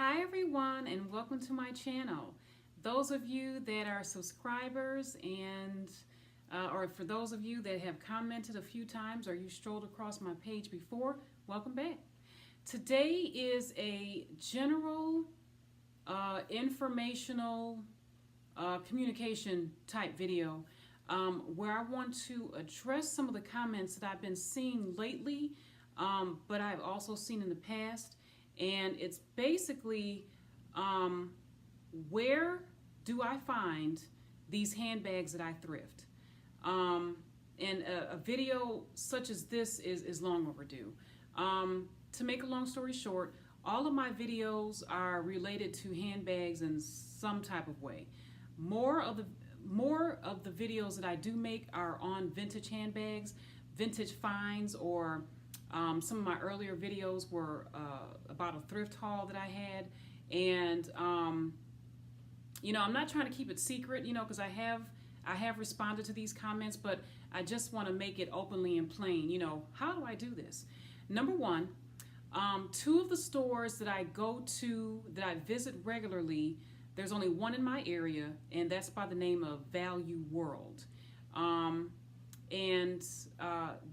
Hi everyone, and welcome to my channel. Those of you that are subscribers and or for those of you that have commented a few times or you strolled across my page before, welcome back. Today is a general informational communication type video where I want to address some of the comments that I've been seeing lately, but I've also seen in the past. And it's basically where do I find these handbags that I thrift? And a video such as this is long overdue. To make a long story short, all of my videos are related to handbags in some type of way. More of the videos that I do make are on vintage handbags, vintage finds, or some of my earlier videos were about a thrift haul that I had. And I'm not trying to keep it secret, because I have responded to these comments, but I just want to make it openly and plain. How do I do this? Number one, two of the stores that I go to, that I visit regularly, there's only one in my area, and that's by the name of Value World.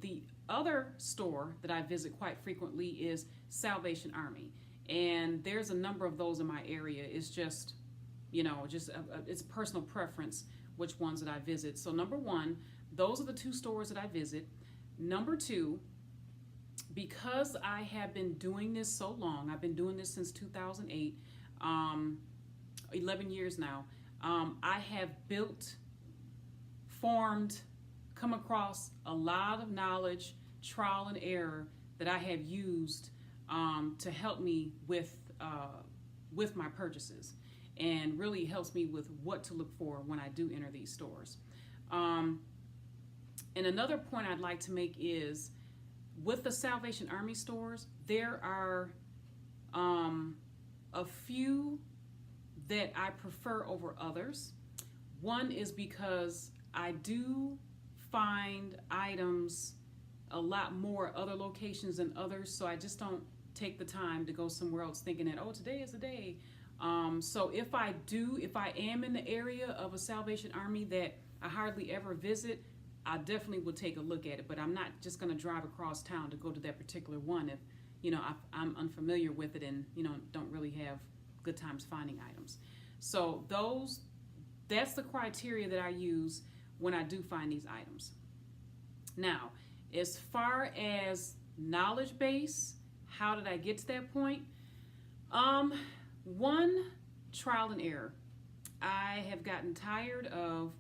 The other store that I visit quite frequently is Salvation Army, and there's a number of those in my area. It's just, it's personal preference which ones that I visit. So number one, those are the two stores that I visit. Number two, because I have been doing this so long, I've been doing this since 2008, 11 years now, I have come across a lot of knowledge, trial and error that I have used to help me with my purchases, and really helps me with what to look for when I do enter these stores. And another point I'd like to make is, with the Salvation Army stores, there are a few that I prefer over others. One is because I do find items a lot more other locations than others, so I just don't take the time to go somewhere else thinking that, oh, today is the day. So if I am in the area of a Salvation Army that I hardly ever visit, I definitely will take a look at it, but I'm not just going to drive across town to go to that particular one if I'm unfamiliar with it and don't really have good times finding items. So that's the criteria that I use when I do find these items. Now, as far as knowledge base, how did I get to that point? One, trial and error. I have gotten tired of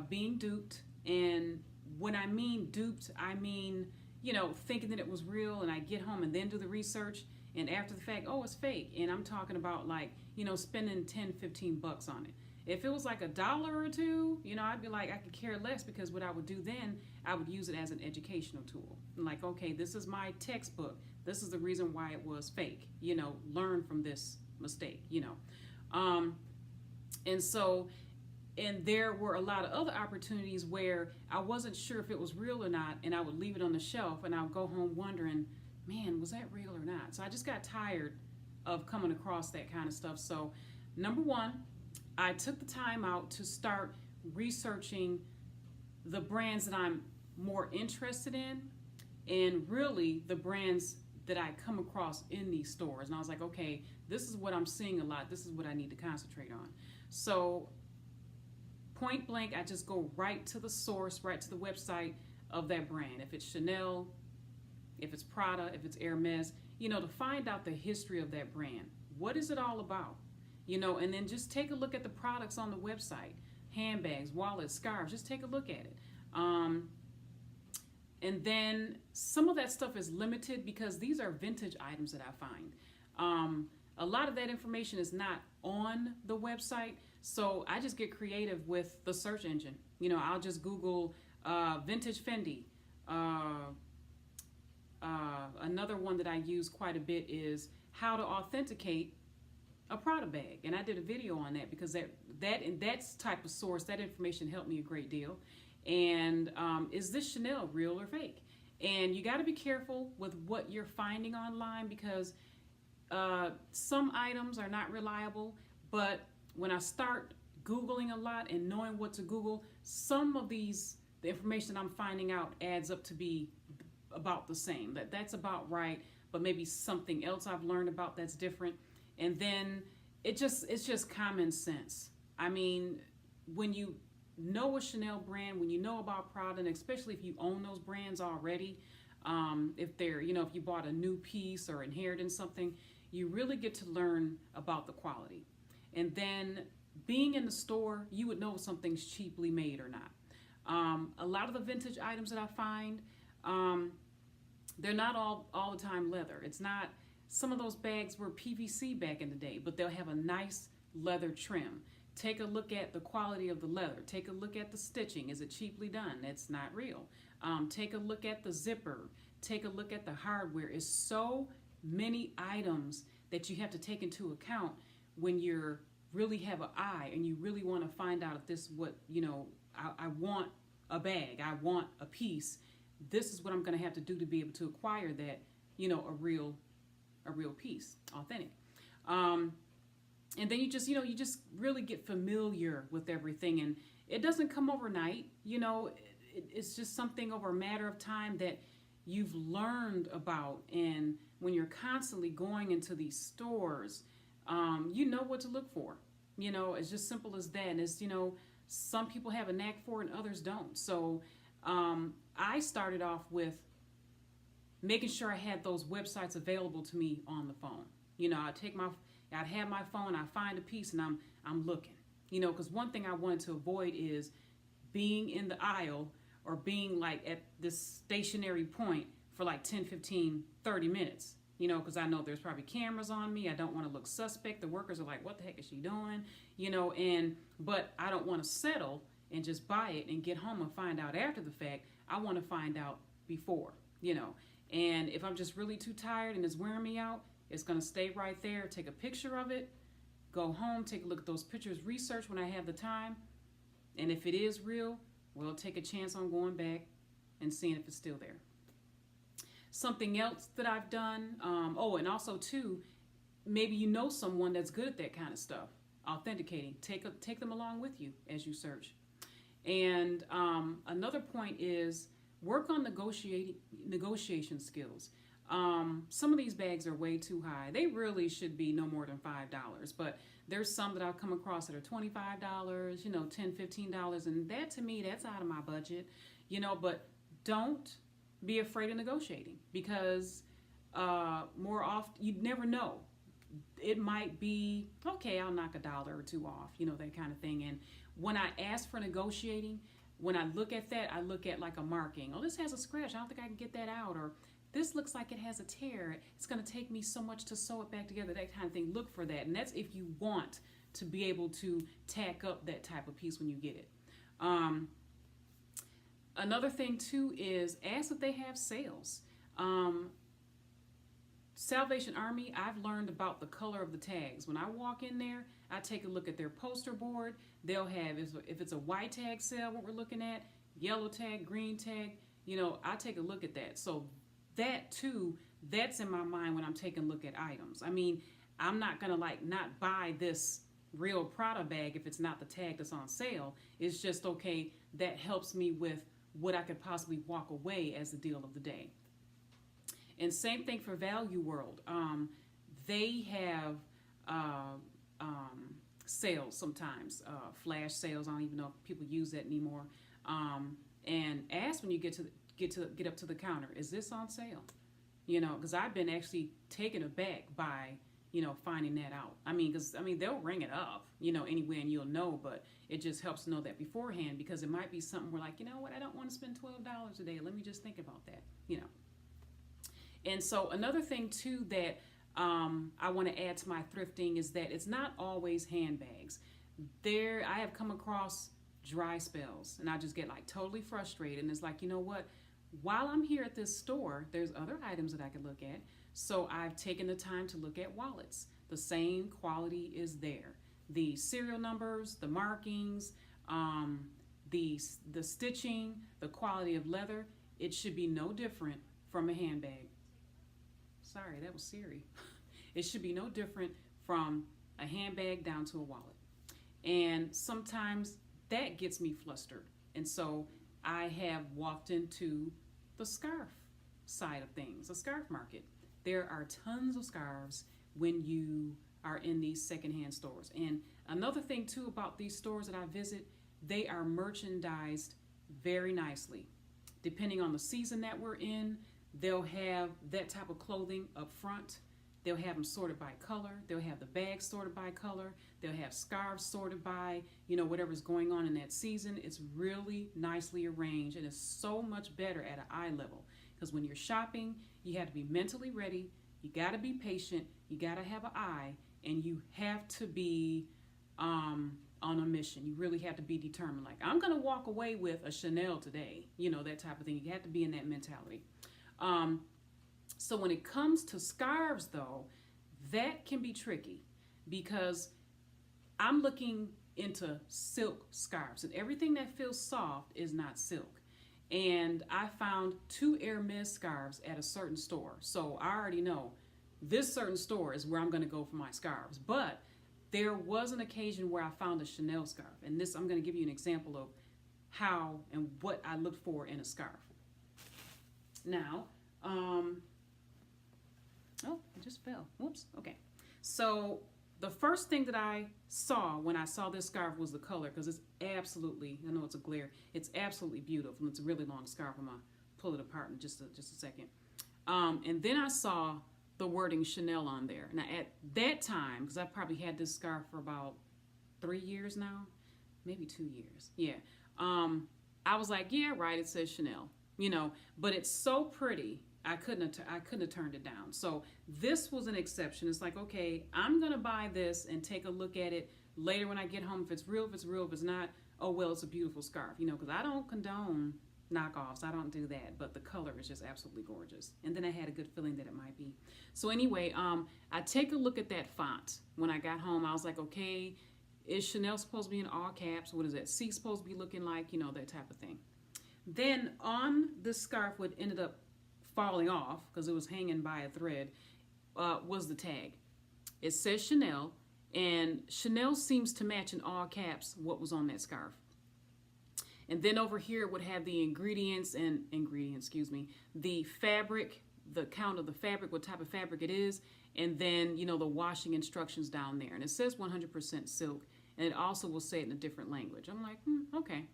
being duped, and when I mean duped, I mean, thinking that it was real, and I get home and then do the research, and after the fact, oh, it's fake. And I'm talking about spending 10, 15 bucks on it. If it was like $1 or $2, I'd be like, I could care less, because what I would do then, I would use it as an educational tool. Like, okay, this is my textbook. This is the reason why it was fake. Learn from this mistake, And there were a lot of other opportunities where I wasn't sure if it was real or not, and I would leave it on the shelf, and I would go home wondering, man, was that real or not? So I just got tired of coming across that kind of stuff. So number one, I took the time out to start researching the brands that I'm more interested in, and really the brands that I come across in these stores. And I was like, okay, this is what I'm seeing a lot. This is what I need to concentrate on. So point blank, I just go right to the source, right to the website of that brand. If it's Chanel, if it's Prada, if it's Hermes, to find out the history of that brand. What is it all about? And then just take a look at the products on the website. Handbags, wallets, scarves, just take a look at it. And then some of that stuff is limited because these are vintage items that I find. A lot of that information is not on the website, so I just get creative with the search engine. I'll just Google vintage Fendi. Another one that I use quite a bit is how to authenticate a Prada bag, and I did a video on that because that type of source, that information helped me a great deal. And is this Chanel real or fake? And you got to be careful with what you're finding online, because some items are not reliable, but when I start Googling a lot and knowing what to Google, some of the information that I'm finding out adds up to be about the same. That's about right, but maybe something else I've learned about that's different. And then it's just common sense. I mean, when you know a Chanel brand, when you know about Prada, and especially if you own those brands already, if they're, if you bought a new piece or inherited something, you really get to learn about the quality. And then being in the store, you would know if something's cheaply made or not. A lot of the vintage items that I find, they're not all the time leather. It's not, some of those bags were PVC back in the day, but they'll have a nice leather trim. Take a look at the quality of the leather. Take a look at the stitching. Is it cheaply done? It's not real. Take a look at the zipper. Take a look at the hardware. It's so many items that you have to take into account when you're really have an eye and you really want to find out if this what, I want a bag, I want a piece. This is what I'm going to have to do to be able to acquire that, a real piece, authentic. And then you just really get familiar with everything, and it doesn't come overnight. It's just something over a matter of time that you've learned about. And when you're constantly going into these stores, you know what to look for. It's just simple as that. And it's, some people have a knack for it and others don't. So I started off with making sure I had those websites available to me on the phone. I'd have my phone, I find a piece, and I'm looking. Because one thing I wanted to avoid is being in the aisle or being like at this stationary point for like 10, 15, 30 minutes. Because I know there's probably cameras on me. I don't want to look suspect. The workers are like, what the heck is she doing? But I don't want to settle and just buy it and get home and find out after the fact. I want to find out before, And if I'm just really too tired and it's wearing me out, it's going to stay right there. Take a picture of it, go home, take a look at those pictures, research when I have the time. And if it is real, we'll take a chance on going back and seeing if it's still there. Something else that I've done, and also too, maybe someone that's good at that kind of stuff, authenticating. Take them along with you as you search. And another point is work on negotiation skills. Some of these bags are way too high. They really should be no more than $5, but there's some that I've come across that are $25, $10, $15, and that to me, that's out of my budget, but don't be afraid of negotiating, because more often, you'd never know. It might be, okay, I'll knock $1 or $2 off, that kind of thing. And when I ask for negotiating, when I look at that, I look at like a marking. Oh, this has a scratch. I don't think I can get that out. Or this looks like it has a tear. It's going to take me so much to sew it back together, that kind of thing. Look for that. And that's if you want to be able to tack up that type of piece when you get it. Another thing too is ask if they have sales. Salvation Army, I've learned about the color of the tags. When I walk in there, I take a look at their poster board. They'll have, if it's a white tag sale, what we're looking at, yellow tag, green tag, I take a look at that. So that too, that's in my mind when I'm taking a look at items. I mean, I'm not going to not buy this real Prada bag if it's not the tag that's on sale. It's just, okay, that helps me with what I could possibly walk away as the deal of the day. And same thing for Value World. They have sales sometimes, flash sales. I don't even know if people use that anymore. And ask when you get up to the counter, is this on sale? Because I've been actually taken aback by finding that out. Because they'll ring it up, anywhere, and you'll know, but it just helps to know that beforehand, because it might be something where like, what, I don't want to spend $12 a day. Let me just think about that, And so another thing too that I want to add to my thrifting is that it's not always handbags. I have come across dry spells, and I just get totally frustrated. And it's like, what? While I'm here at this store, there's other items that I could look at. So I've taken the time to look at wallets. The same quality is there. The serial numbers, the markings, the stitching, the quality of leather, it should be no different from a handbag. Sorry, that was Siri. It should be no different from a handbag down to a wallet. And sometimes that gets me flustered. And so I have walked into the scarf side of things, the scarf market. There are tons of scarves when you are in these secondhand stores. And another thing too about these stores that I visit, they are merchandised very nicely. Depending on the season that we're in, they'll have that type of clothing up front. They'll have them sorted by color. They'll have the bags sorted by color. They'll have scarves sorted by, whatever's going on in that season. It's really nicely arranged, and it's so much better at an eye level. Because when you're shopping, you have to be mentally ready. You got to be patient. You got to have an eye, and you have to be on a mission. You really have to be determined. Like, I'm going to walk away with a Chanel today. That type of thing. You have to be in that mentality. So when it comes to scarves, though, that can be tricky because I'm looking into silk scarves, and everything that feels soft is not silk. And I found 2 Hermes scarves at a certain store. So I already know this certain store is where I'm going to go for my scarves. But there was an occasion where I found a Chanel scarf. And this, I'm going to give you an example of how and what I look for in a scarf. Now, oh, it just fell. Whoops. Okay. So the first thing that I saw when I saw this scarf was the color, because it's absolutely, I know it's a glare, it's absolutely beautiful. It's a really long scarf. I'm going to pull it apart in just a second. And then I saw the wording Chanel on there. Now at that time, because I've probably had this scarf for about 3 years now, maybe 2 years. Yeah. I was like, yeah, right. It says Chanel, but it's so pretty. I couldn't have turned it down. So this was an exception. It's like, okay, I'm going to buy this and take a look at it later when I get home. If it's real, if it's real. If it's not, oh, well, it's a beautiful scarf, because I don't condone knockoffs. I don't do that. But the color is just absolutely gorgeous. And then I had a good feeling that it might be. So anyway, I take a look at that font. When I got home, I was like, okay, is Chanel supposed to be in all caps? What is that C supposed to be looking like? That type of thing. Then on the scarf, what ended up falling off because it was hanging by a thread, was the tag. It says Chanel, and Chanel seems to match in all caps what was on that scarf. And then over here it would have the the fabric, the count of the fabric, what type of fabric it is, and then the washing instructions down there. And it says 100% silk, and it also will say it in a different language. I'm like, okay.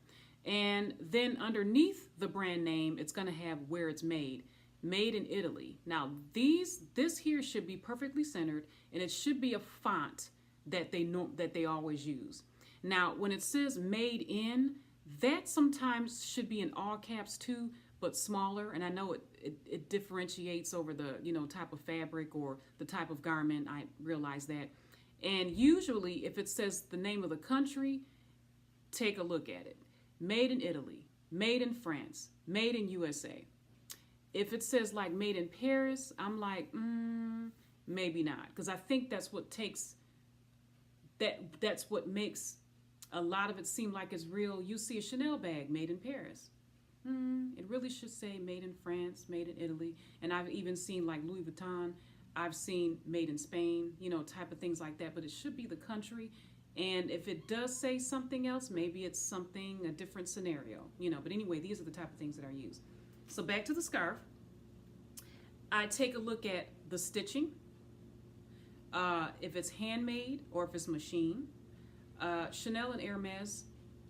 And then underneath the brand name, it's going to have where it's made. Made in Italy. Now this here should be perfectly centered, and it should be a font that they always use. Now when it says made in, that sometimes should be in all caps too, but smaller. And I know it differentiates over the type of fabric or the type of garment. I realize that. And usually if it says the name of the country, take a look at it. Made in Italy, made in France, made in USA. If it says like made in Paris, I'm like, maybe not. Because I think that's what that's what makes a lot of it seem like it's real. You see a Chanel bag made in Paris. It really should say made in France, made in Italy. And I've even seen like Louis Vuitton. I've seen made in Spain, type of things like that. But it should be the country. And if it does say something else, maybe it's a different scenario, But anyway, these are the type of things that are used. So back to the scarf, I take a look at the stitching, if it's handmade or if it's machine. Chanel and Hermes,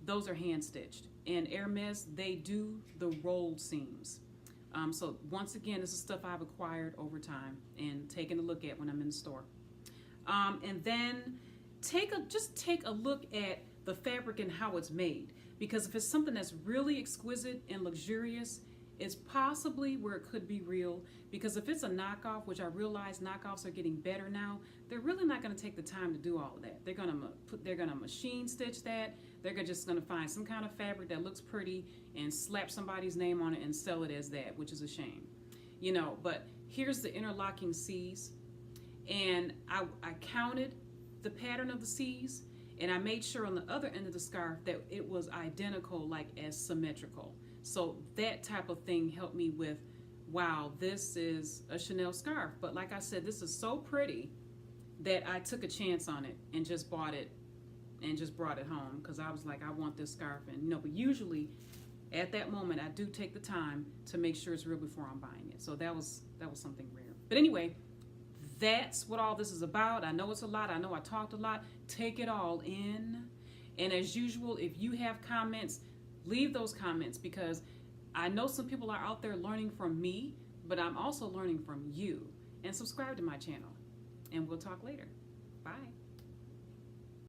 those are hand stitched. And Hermes, they do the rolled seams. So once again, this is stuff I've acquired over time and taken a look at when I'm in the store. And then take a look at the fabric and how it's made. Because if it's something that's really exquisite and luxurious, it's possibly where it could be real. Because if it's a knockoff, which I realize knockoffs are getting better now, they're really not going to take the time to do all of that. They're going to machine stitch that. They're just going to find some kind of fabric that looks pretty and slap somebody's name on it and sell it as that, which is a shame. But here's the interlocking C's, and I counted the pattern of the C's, and I made sure on the other end of the scarf that it was identical, like as symmetrical. So that type of thing helped me with wow, this is a Chanel scarf. But like I said, this is so pretty that I took a chance on it and just bought it and just brought it home because I was like, I want this scarf. And but usually at that moment, I do take the time to make sure it's real before I'm buying it. So that was something rare. But anyway, that's what all this is about. I know it's a lot. I know I talked a lot. Take it all in. And as usual, if you have comments, leave those comments because I know some people are out there learning from me, but I'm also learning from you. And subscribe to my channel. And we'll talk later. Bye.